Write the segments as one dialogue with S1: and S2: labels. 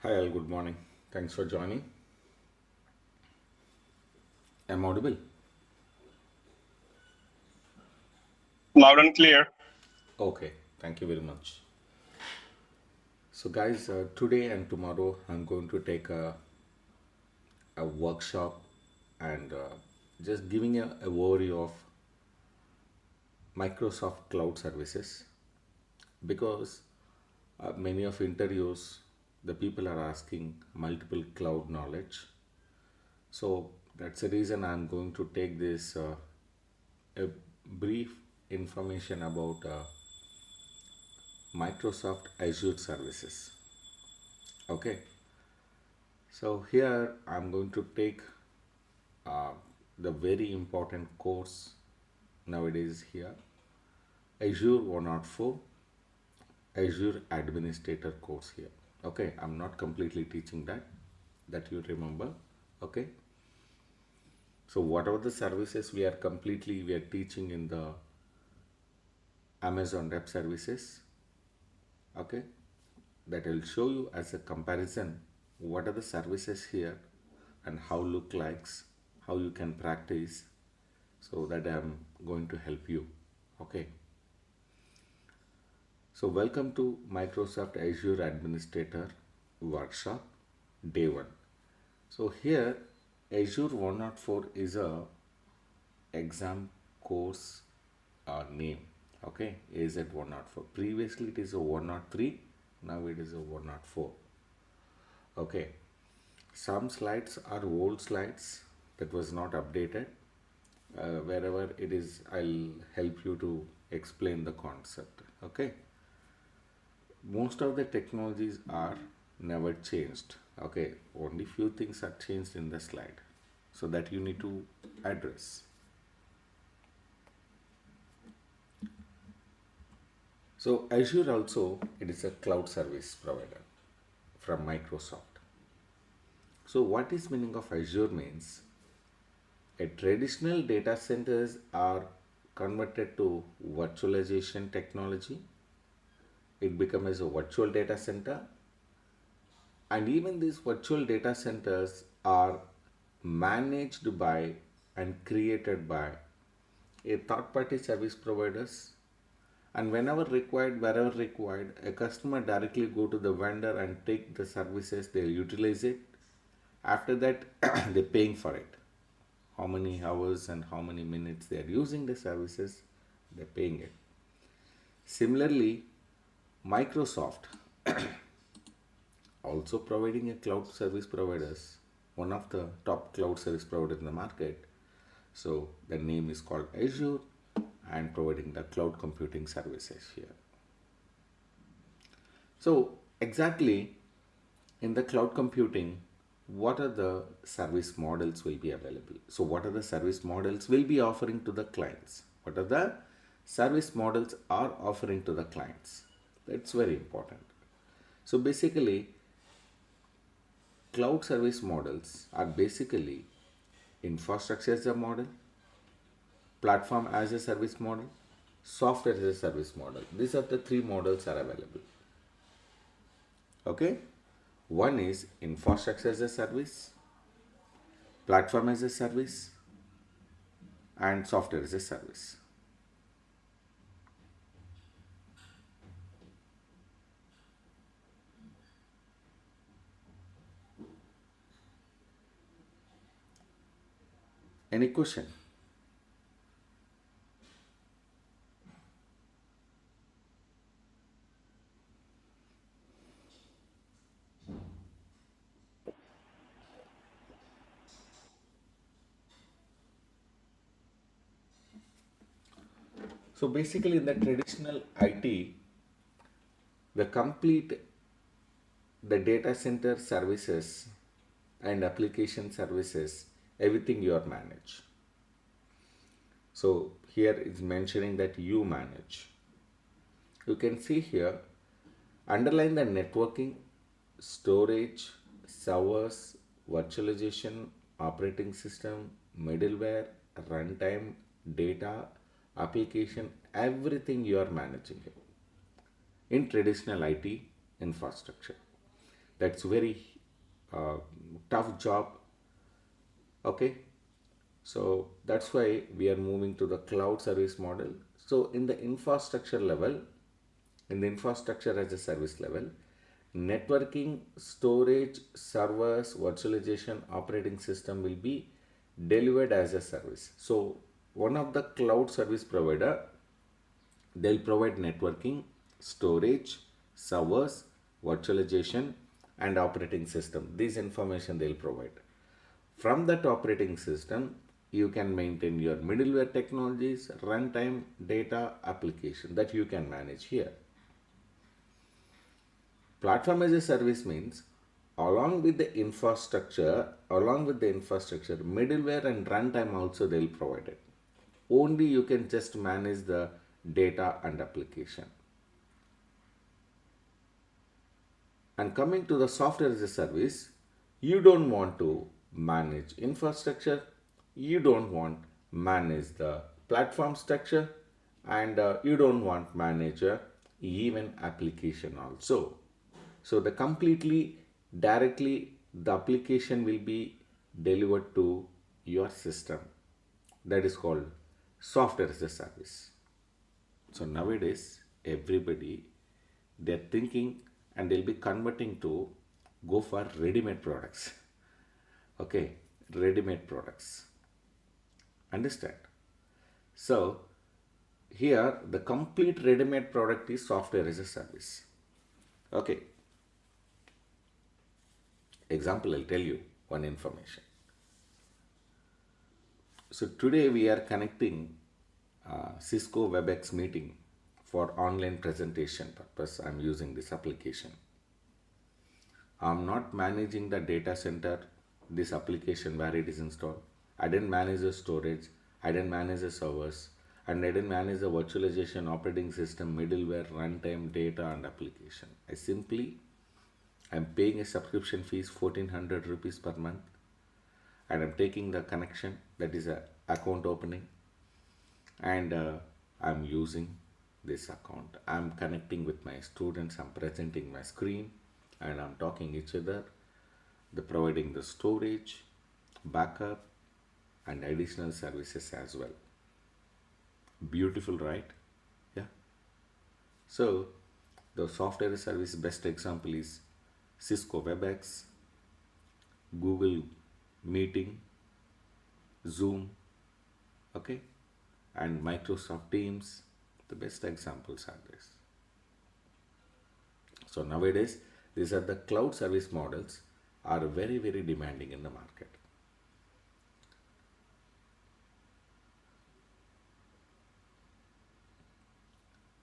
S1: Hi, all. Good morning. Thanks for joining. I'm audible.
S2: Loud and clear.
S1: Okay. Thank you very much. So, guys, today and tomorrow, I'm going to take a workshop and just giving a overview of Microsoft Cloud Services because many of interviews, the people are asking multiple cloud knowledge. So, that's the reason I'm going to take this a brief information about Microsoft Azure services. Okay, so here I'm going to take uh, the very important course nowadays here, Azure 104 Azure Administrator course here. Okay, I'm not completely teaching that you remember. Okay, so whatever the services we are teaching in the Amazon Web Services. Okay, that will show you as a comparison what are the services here and how look likes, how you can practice, so that I'm going to help you. Okay, so welcome to Microsoft Azure Administrator workshop day 1. So here Azure 104 is a exam course name. Okay, is it 104? Previously it is a 103, now it is a 104. Okay, some slides are old slides that was not updated. Wherever it is, I'll help you to explain the concept. Okay, most of the technologies are never changed. Okay, only few things are changed in the slide, so that you need to address. So Azure also, it is a cloud service provider from Microsoft. So what is meaning of Azure means a traditional data centers are converted to virtualization technology. It becomes a virtual data center, and even these virtual data centers are managed by and created by a third party service providers, and whenever required, wherever required, a customer directly go to the vendor and take the services, they utilize it. After that they're paying for it, how many hours and how many minutes they are using the services, they're paying it. Similarly, Microsoft also providing a cloud service providers, one of the top cloud service providers in the market. So the name is called Azure and providing the cloud computing services here. So exactly in the cloud computing, what are the service models will be available? So what are the service models will be offering to the clients? What are the service models are offering to the clients? That's very important. So basically, cloud service models are basically infrastructure as a model, platform as a service model, software as a service model. These are the three models are available. Okay, one is infrastructure as a service, platform as a service, and software as a service. Any question? So basically, in the traditional IT, the complete the data center services and application services, everything you are manage. So here it's mentioning that you manage. You can see here, underline the networking, storage, servers, virtualization, operating system, middleware, runtime, data, application, everything you are managing here in traditional IT infrastructure. That's very uh, tough job. Okay, so that's why we are moving to the cloud service model. So in the infrastructure level, in the infrastructure as a service level, networking, storage, servers, virtualization, operating system will be delivered as a service. So one of the cloud service provider, they'll provide networking, storage, servers, virtualization, and operating system. This information they'll provide. From that operating system, you can maintain your middleware technologies, runtime, data, application that you can manage here. Platform as a service means along with the infrastructure, middleware and runtime also they'll provide it. Only you can just manage the data and application. And coming to the software as a service, you don't want to manage infrastructure, you don't want manage the platform structure, and you don't want manager even application also. So the completely directly the application will be delivered to your system. That is called software as a service. So nowadays, everybody they're thinking and they'll be converting to go for ready-made products. Okay, ready-made products. Understand? So here the complete ready-made product is software as a service. Okay, example I'll tell you one information. So today we are connecting Cisco WebEx meeting for online presentation purpose. I'm using this application. I'm not managing the data center, this application where it is installed. I didn't manage the storage, I didn't manage the servers, and I didn't manage the virtualization, operating system, middleware, runtime, data, and application. I'm paying a subscription fees 1400 rupees per month, and I'm taking the connection, that is a account opening, and I'm using this account. I'm connecting with my students, I'm presenting my screen, and I'm talking each other, the providing the storage, backup, and additional services as well. Beautiful, right? Yeah. So the software service best example is Cisco WebEx, Google Meeting, Zoom, okay, and Microsoft Teams. The best examples are this. So nowadays, these are the cloud service models are very, very demanding in the market.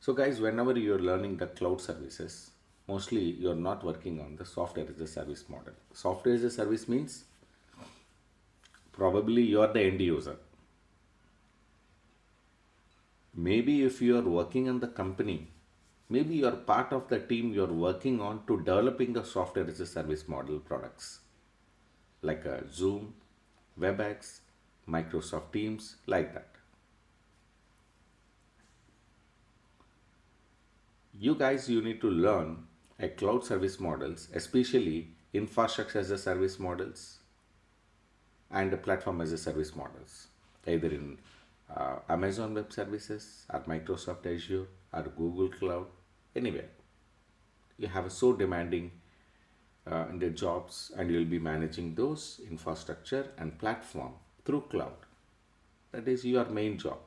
S1: So guys, whenever you're learning the cloud services, mostly you're not working on the software as a service model. Software as a service means probably you're the end user. Maybe if you are working in the company, maybe you're part of the team you're working on to developing the software as a service model products like Zoom, WebEx, Microsoft Teams, like that. You guys, you need to learn a cloud service models, especially infrastructure as a service models and the platform as a service models, either in Amazon Web Services or Microsoft Azure or Google Cloud, anywhere. You have a so demanding in their jobs, and you'll be managing those infrastructure and platform through cloud. That is your main job.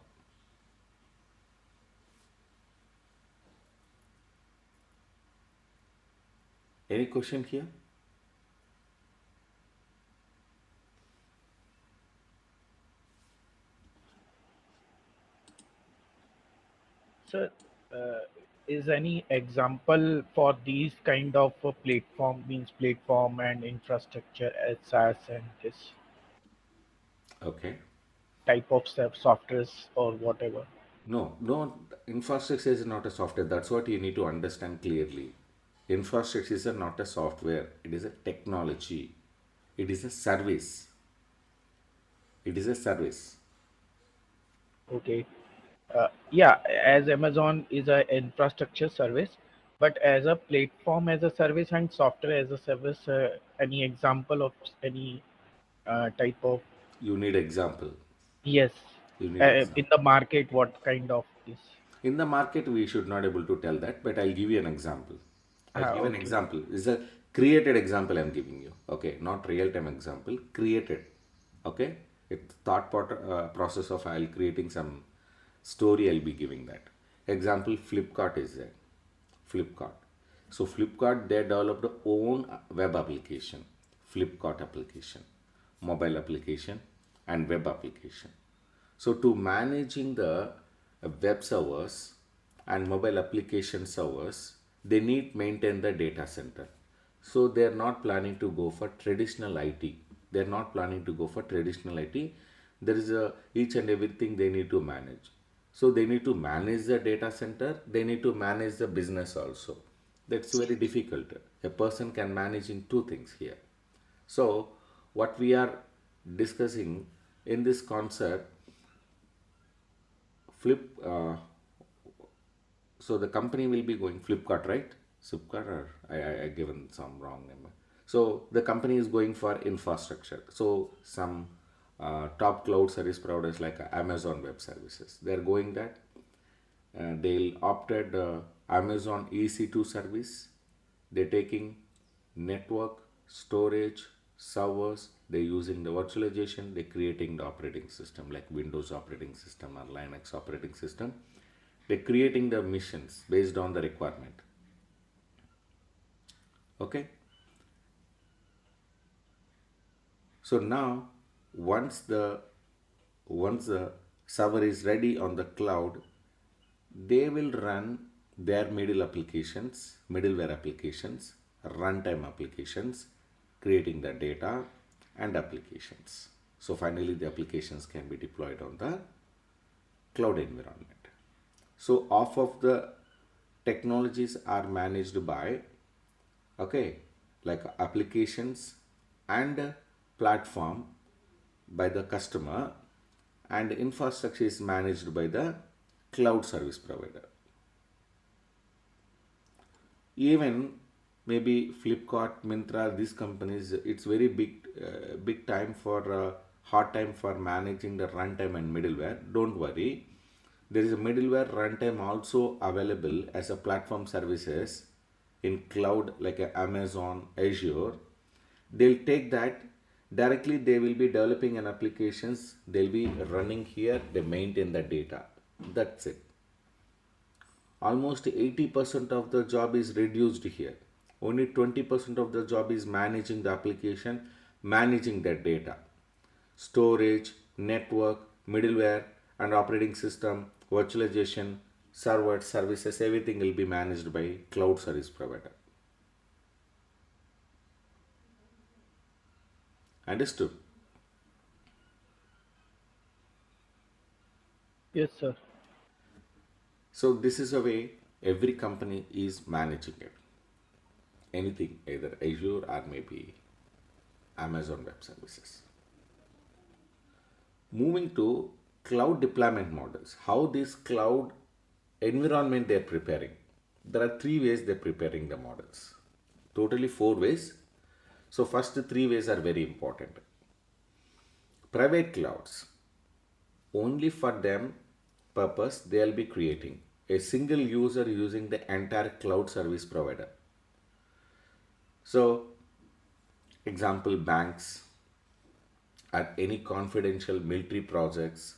S1: Any question here?
S3: Sir, uh, is any example for these kind of platform means platform and infrastructure as SaaS and this
S1: Okay.
S3: type of softwares or whatever?
S1: No, no, infrastructure is not a software. That's what you need to understand clearly. Infrastructure is not a software, it is a technology, it is a service. It is a service.
S3: Okay. Yeah, as Amazon is a infrastructure service, But as a platform as a service and software as a service, any example of any type of,
S1: You need example.
S3: yes,
S1: You need example.
S3: in the market, what kind of this?
S1: In the market, we should not able to tell that, but I'll give you an example. I'll give an
S3: Okay.
S1: example. This is a created example I'm giving you. Okay, not real time example. Created. Okay, it's process of I'll creating some story. I'll be giving that example. Flipkart is there. Flipkart. So Flipkart they developed their own web application, Flipkart application, mobile application, and web application. So to managing the web servers and mobile application servers, they need maintain the data center. So they are not planning to go for traditional IT. They are not planning to go for traditional IT. There is a each and everything they need to manage. So they need to manage the data center. They need to manage the business also. That's very difficult. A person can manage in two things here. So what we are discussing in this concept, flip. So the company will be going Flipkart, right? Flipkart, or I given some wrong name. So the company is going for infrastructure. So some top cloud service providers like Amazon Web Services, they're going that. They'll opted Amazon EC2 service. They're taking network, storage, servers. They're using the virtualization. They're creating the operating system like Windows operating system or Linux operating system. They're creating the missions based on the requirement. Okay. So now once the once the server is ready on the cloud, they will run their middleware applications, runtime applications, creating the data and applications. So finally the applications can be deployed on the cloud environment. So half of the technologies are managed by, okay, like applications and platform by the customer, and infrastructure is managed by the cloud service provider. Even maybe Flipkart, Myntra, these companies, it's very big time for hard time for managing the runtime and middleware. Don't worry, there is a middleware runtime also available as a platform services in cloud like Amazon, Azure. They'll take that directly, they will be developing an applications, they'll be running here, they maintain the data. That's it. Almost 80% of the job is reduced here. Only 20% of the job is managing the application, managing that data. Storage, network, middleware, and operating system, virtualization, server, services, everything will be managed by cloud service provider. Understood?
S3: Yes, sir.
S1: So this is a way every company is managing it. Anything, either Azure or maybe Amazon Web Services. Moving to cloud deployment models, how this cloud environment they're preparing. There are three ways they're preparing the models. Totally four ways. So first three ways are very important. Private clouds, only for them purpose they'll be creating a single user using the entire cloud service provider. So example, banks at any confidential military projects.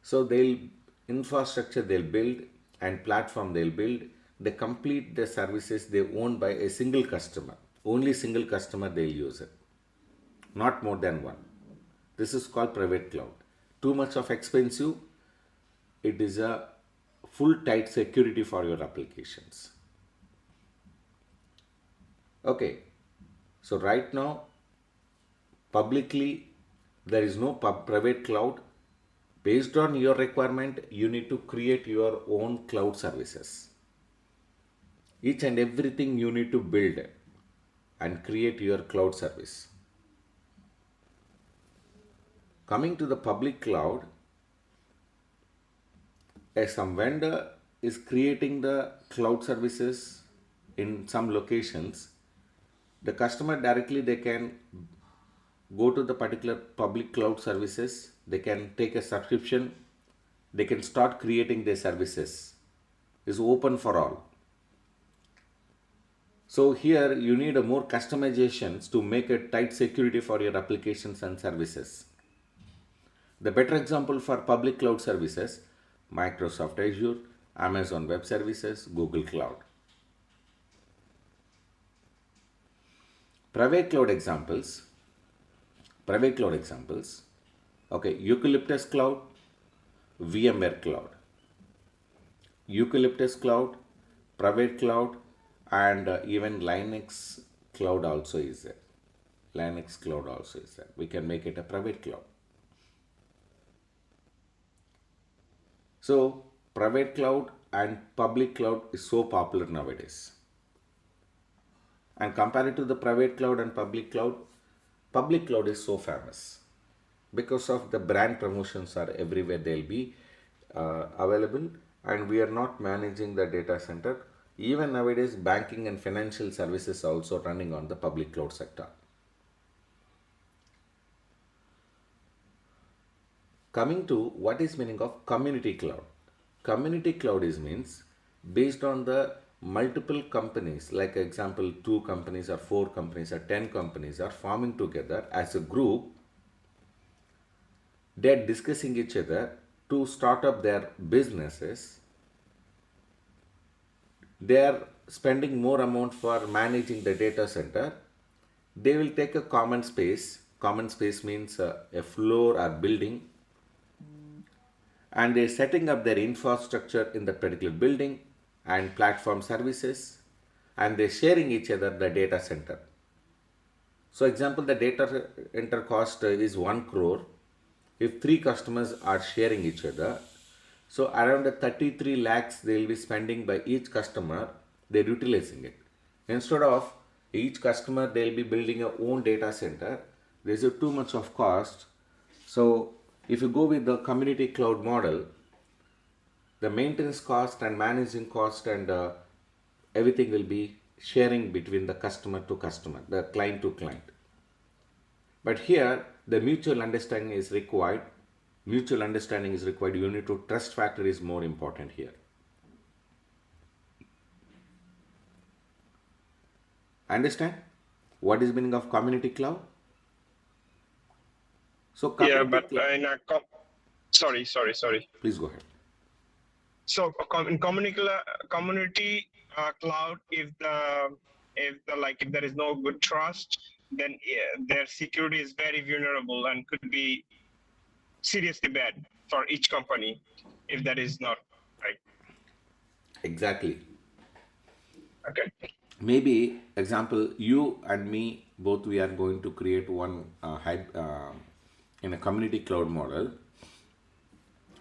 S1: So they'll infrastructure they'll build and platform they'll build. They complete the services they own by a single customer. Only single customer they'll use it, not more than one. This is called private cloud. Too much of expensive. It is a full tight security for your applications. Okay. So right now publicly there is no private cloud. Based on your requirement, you need to create your own cloud services. Each and everything you need to build and create your cloud service. Coming to the public cloud, as some vendor is creating the cloud services, in some locations, the customer directly they can go to the particular public cloud services, they can take a subscription, they can start creating their services. It's open for all. So here you need a more customizations to make a tight security for your applications and services. The better example for public cloud services, Microsoft Azure, Amazon Web Services, Google Cloud. Private cloud examples, okay, Eucalyptus Cloud, VMware Cloud. Eucalyptus Cloud, private cloud, and even Linux cloud also is there. Linux cloud also is there. We can make it a private cloud. So, private cloud and public cloud is so popular nowadays. And compared to the private cloud and public cloud is so famous because of the brand promotions are everywhere. They'll be available, and we are not managing the data center. Even nowadays, banking and financial services are also running on the public cloud sector. Coming to what is meaning of community cloud. Community cloud is means based on the multiple companies, like example 2 companies or 4 companies or 10 companies are forming together as a group. They are discussing each other to start up their businesses. They are spending more amount for managing the data center. They will take a common space. Common space means a floor or building, and they're setting up their infrastructure in that particular building and platform services, and they're sharing each other the data center. So example, the data center cost is 1 crore. If 3 customers are sharing each other, so around the 33 lakhs they will be spending by each customer, they're utilizing it. Instead of each customer they'll be building a own data center, there's a too much of cost. So if you go with the community cloud model, the maintenance cost and managing cost and everything will be sharing between the customer to customer, the client to client. But here the mutual understanding is required. Mutual understanding is required. You need to trust factor is more important here. Understand what is meaning of community cloud? So
S2: Yeah,
S1: community
S2: but
S1: cloud.
S2: in a sorry.
S1: Please go ahead.
S2: So in community cloud, if there is no good trust, then their security is very vulnerable and could be seriously bad for each company if that is not right.
S1: Exactly.
S2: Okay.
S1: Maybe example, you and me both, we are going to create one in a community cloud model.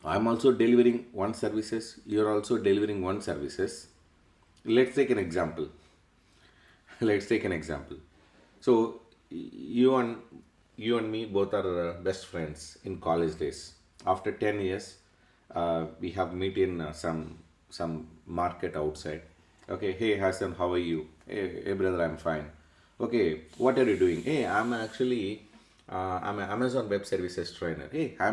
S1: I'm also delivering one services, you're also delivering one services. Let's take an example. Let's take an example. So you and me both are best friends in college days. After 10 years, we have meet in some market outside. Okay, hey Hassan, how are you? Hey brother, I'm fine. Okay, what are you doing? Hey, I'm actually I'm an Amazon Web Services trainer. Hey, I'm